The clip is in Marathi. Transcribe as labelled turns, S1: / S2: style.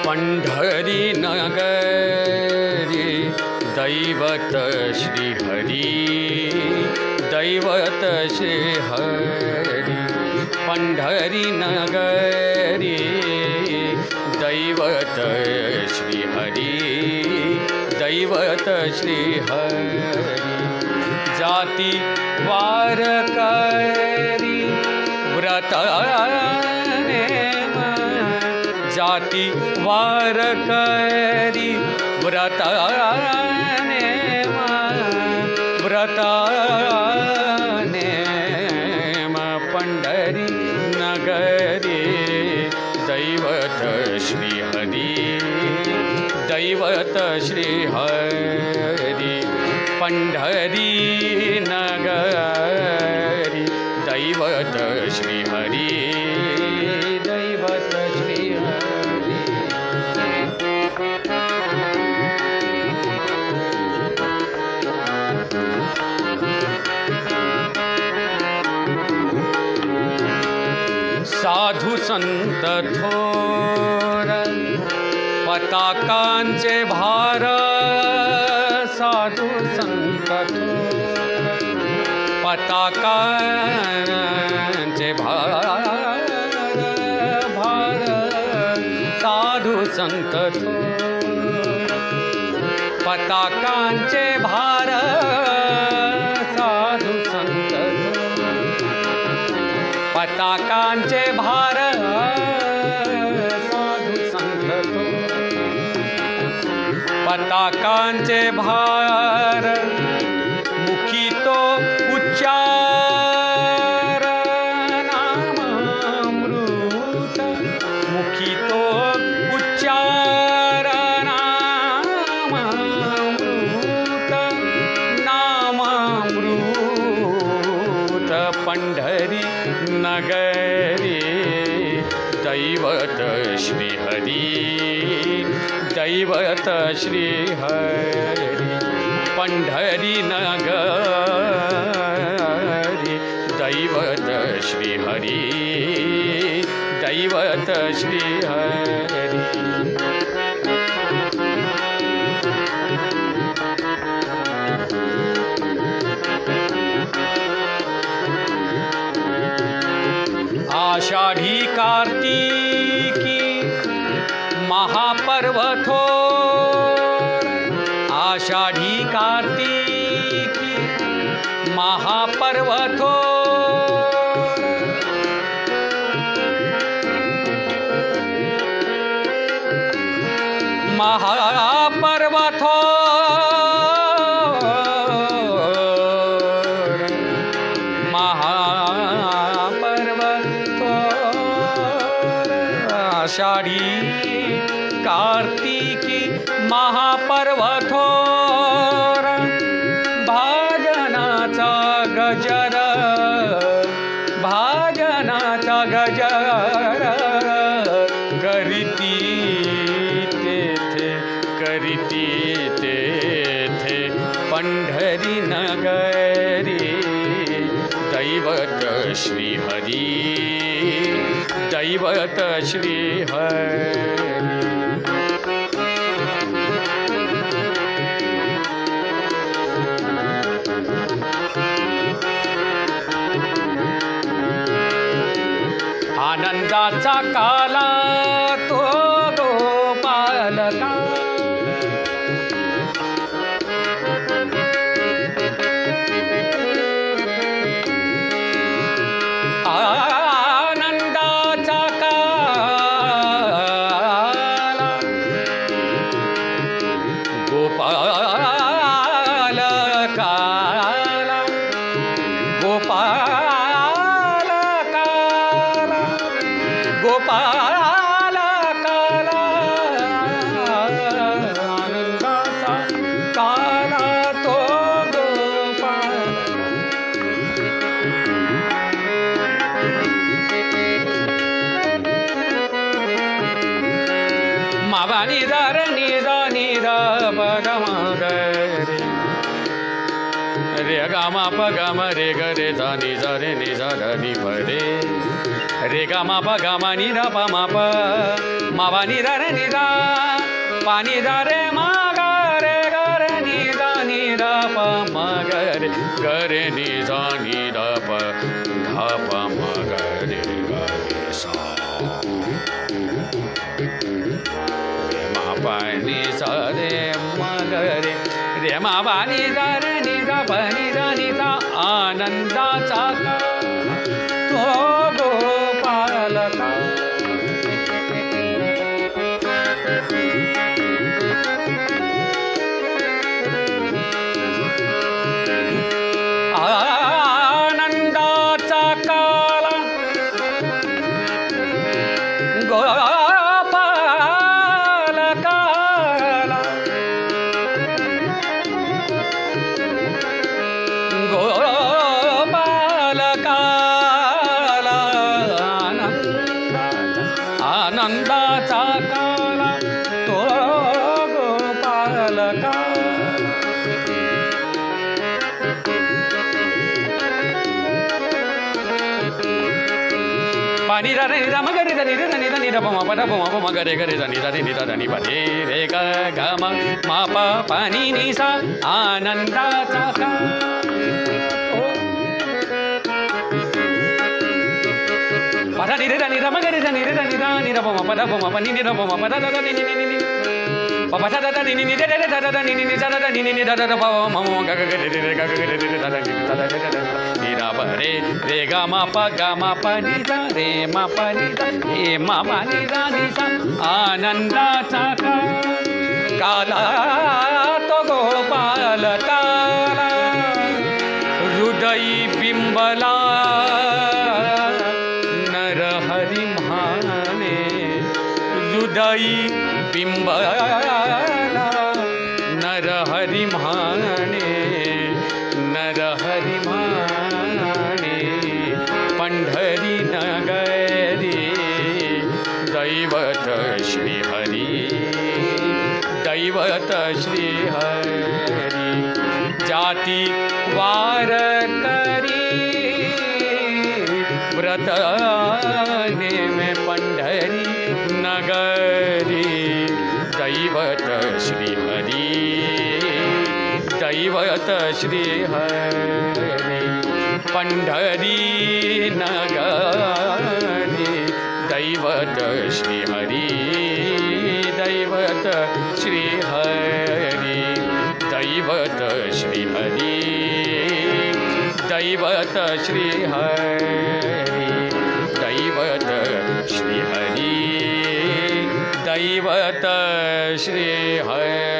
S1: पंढरी नगरी दैवत श्री हरी, दैवत श्री हरी. पंढरी नगरी दैवत श्री हरी, दैवत श्री हरी. जाती वारकरी व्रत नेम, जाती वारकरी व्रत नेम, व्रत नेम. पंढरी नगरी दैवत श्री हरी, दैवत श्री हरी. पंढरी नगरी दैवत श्री हरी, दैवत श्री हरी. साधू संत थोर पताकांचे भार, साधू संत थोर पताकांचे भार, भार. साधू संत थोर पताकांचे भार, साधू संत पताकांचे भार, साधू संत पताकांचे भार. मुखी तो उच्चार नामामृत, मुखी तो उच्चार नामामृत, नामामृत. पंढरी नगरी दैवत श्री हरी, दैवत श्री हरी. पंढरी नगरी दैवत श्री हरी, दैवत श्री हरी. आषाढ़ी कार्तिकी महापर्व थोर, आषाढ़ी कार्तिकी महापर्व थोर. महापर्व थोर, महापर्व थोर. आषाढ़ी कार्तिकी महापर्व थोर. भाजनाचा गजर, भाजनाचा गजर करीती तेथे, करीती तेथे. पंढरी नगरी दैवत श्री हरी, दैवत श्री हरी. आनंदाचा काला तो गोपालका, आनंदाचा काला गोपालका, गोपालका, गोपालका. आनंदाचा काला तो गोपाल. मावा निदार निदा निदा बगमगरे, रे ग म प ग म रे ग रे ध नि ध रे नि ध ध नि प रे ग म प ग म नि ध प म प म प नि ध रे नि ध प नि ध रे म ग रे नि ध प म ग रे नि ध प ध प म ग रे सा म प नि सा रे म ग रे म प नि ध रे नि ध प नि ध आनंदाचा तो गोपालका आनंदाचा काला गोपालका आनंदाचा काला तो गोपालका पानी रा रे रा म ग रे ध नि रे ध नि ध नि ध प म प ध प म प म ग रे ध नि ध रे नि ध ध नि प रे रे ग ग म म प प नि नि सा आनंदाचा पा नि रे नि ध म ग रे ध नि रे ध नि ध नि ध प म प ध प म प नि नि ध प म प ध ध ध नि नि नि नि प प ध ध ध नि नि नि रे रे ध ध ध नि नि नि ध ध ध नि नि नि ध ध ध प म म ग ग ग रे रे ग ग ग रे रे ध ध नि ध ध ध नि रा प रे रे ग म प नि ध रे म प नि ध रे म प नि ध नि सा आनंदाचा काला तो गोपालका हृदय बिंबला हरि माने हृदय बिंबला नर हरि माने नर हरि माने पंढरी नगरी दैवत श्री हरी दैवत श्री हरी जाती वार करी व्रत में पंढरी नगरी दैवत श्री हरि दैवत श्री हरि पंढरी नगरी दैवत श्री हरि दैवत श्री हरि दैवत श्री हरि दैवत श्री हरि दैवत श्री हरि दैवत श्री हरि